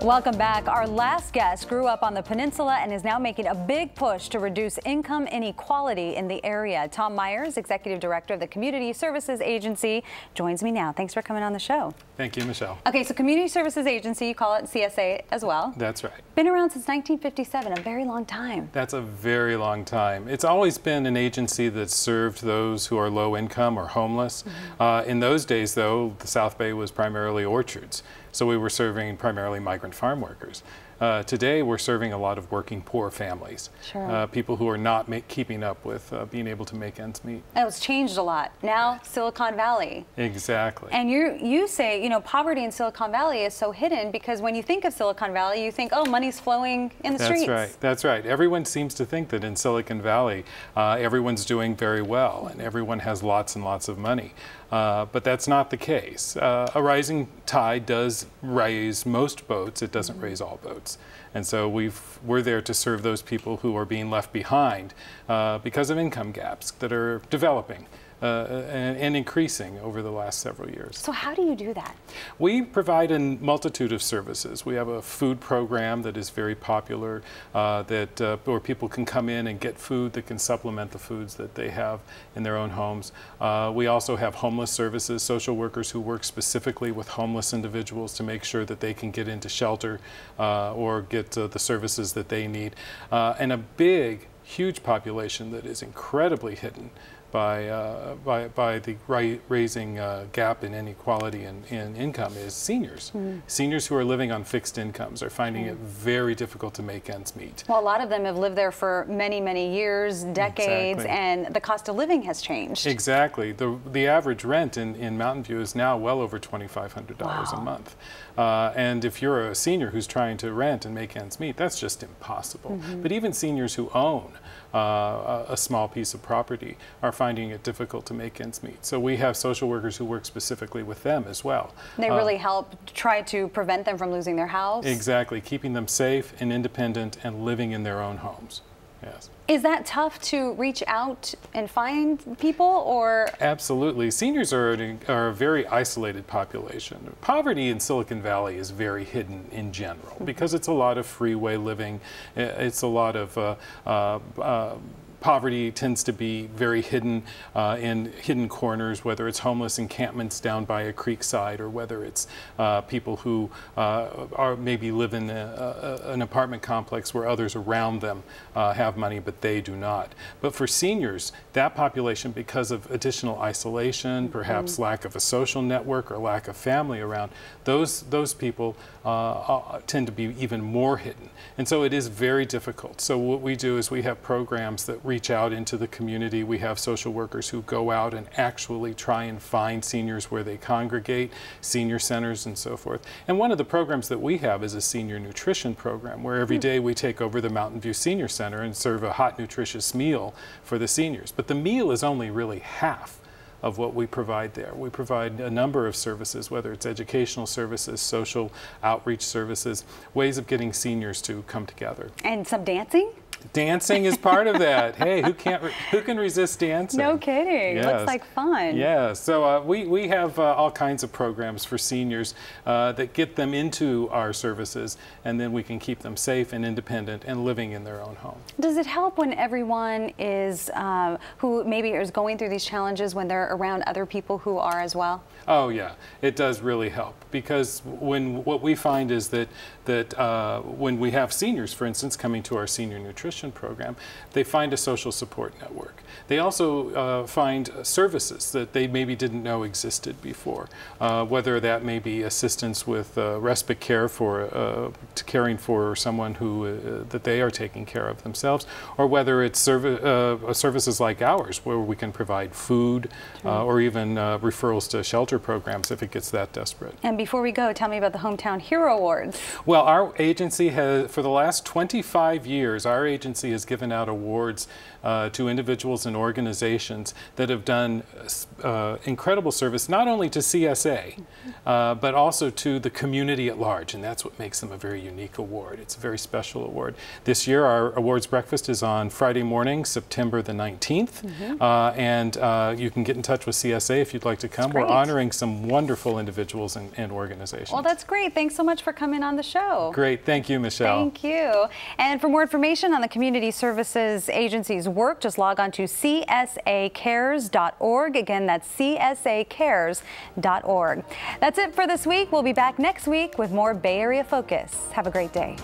Welcome back. Our last guest grew up on the peninsula and is now making a big push to reduce income inequality in the area. Tom Myers, Executive Director of the Community Services Agency, joins me now. Thanks for coming on the show. Thank you, Michelle. Okay, so Community Services Agency, you call it CSA as well. That's right. Been around since 1957, a very long time. That's a very long time. It's always been an agency that served those who are low income or homeless. In those days, though, the South Bay was primarily orchards, so we were serving primarily migrant farm workers. Today, we're serving a lot of working poor families, people who are not keeping up with being able to make ends meet. It's changed a lot. Now, Silicon Valley. Exactly. And you say, you know, poverty in Silicon Valley is so hidden because when you think of Silicon Valley, you think, oh, money's flowing in the streets. That's right. That's right. Everyone seems to think that in Silicon Valley, everyone's doing very well and everyone has lots and lots of money. But that's not the case. A rising tide does raise most boats. It doesn't raise all boats. And so we're there to serve those people who are being left behind because of income gaps that are developing and increasing over the last several years. So how do you do that? We provide a multitude of services. We have a food program that is very popular, where people can come in and get food that can supplement the foods that they have in their own homes. We also have homeless services, social workers who work specifically with homeless individuals to make sure that they can get into shelter or get the services that they need. And a huge population that is incredibly hidden by the raising gap in inequality in income is seniors. Seniors who are living on fixed incomes are finding it very difficult to make ends meet. Well, a lot of them have lived there for many, many years, decades, and the cost of living has changed. Exactly. The average rent in Mountain View is now well over $2,500 a month. And if you're a senior who's trying to rent and make ends meet, that's just impossible. But even seniors who own a small piece of property are finding it difficult to make ends meet. So we have social workers who work specifically with them as well. They really help try to prevent them from losing their house? Exactly, keeping them safe and independent and living in their own homes. Yes. Is that tough to reach out and find people, or? Absolutely. Seniors are a very isolated population. Poverty in Silicon Valley is very hidden in general because it's a lot of freeway living. It's a lot of poverty tends to be very hidden in hidden corners, whether it's homeless encampments down by a creek side or whether it's people who maybe live in an apartment complex where others around them have money but they do not. But for seniors, that population, because of additional isolation, perhaps lack of a social network or lack of family around, those people tend to be even more hidden. And so it is very difficult. So what we do is we have programs that reach out into the community. We have social workers who go out and actually try and find seniors where they congregate, senior centers and so forth. And one of the programs that we have is a senior nutrition program where every day we take over the Mountain View Senior Center and serve a hot, nutritious meal for the seniors. But the meal is only really half of what we provide there. We provide a number of services, whether it's educational services, social outreach services, ways of getting seniors to come together. And some dancing? Dancing is part of that. Hey, who can resist dancing? No kidding. Yes. Looks like fun. Yeah. So we have all kinds of programs for seniors that get them into our services, and then we can keep them safe and independent and living in their own home. Does it help when everyone is who maybe is going through these challenges when they're around other people who are as well? Oh yeah, it does really help, because what we find is that when we have seniors, for instance, coming to our senior nutrition program, they find a social support network. They also find services that they maybe didn't know existed before, whether that may be assistance with respite care for caring for someone who that they are taking care of themselves, or whether it's services like ours where we can provide food or even referrals to shelter programs if it gets that desperate. And before we go, tell me about the Hometown Hero Awards. Well, our agency has, for the last 25 years, our agency agency has given out awards to individuals and organizations that have done incredible service, not only to CSA, but also to the community at large, and that's what makes them a very unique award. It's a very special award. This year, our awards breakfast is on Friday morning, September the 19th, and you can get in touch with CSA if you'd like to come. We're honoring some wonderful individuals and organizations. Well, that's great. Thanks so much for coming on the show. Great. Thank you, Michelle. Thank you. And for more information on the Community Services Agency's work, just log on to csacares.org. Again, that's csacares.org. That's it for this week. We'll be back next week with more Bay Area Focus. Have a great day.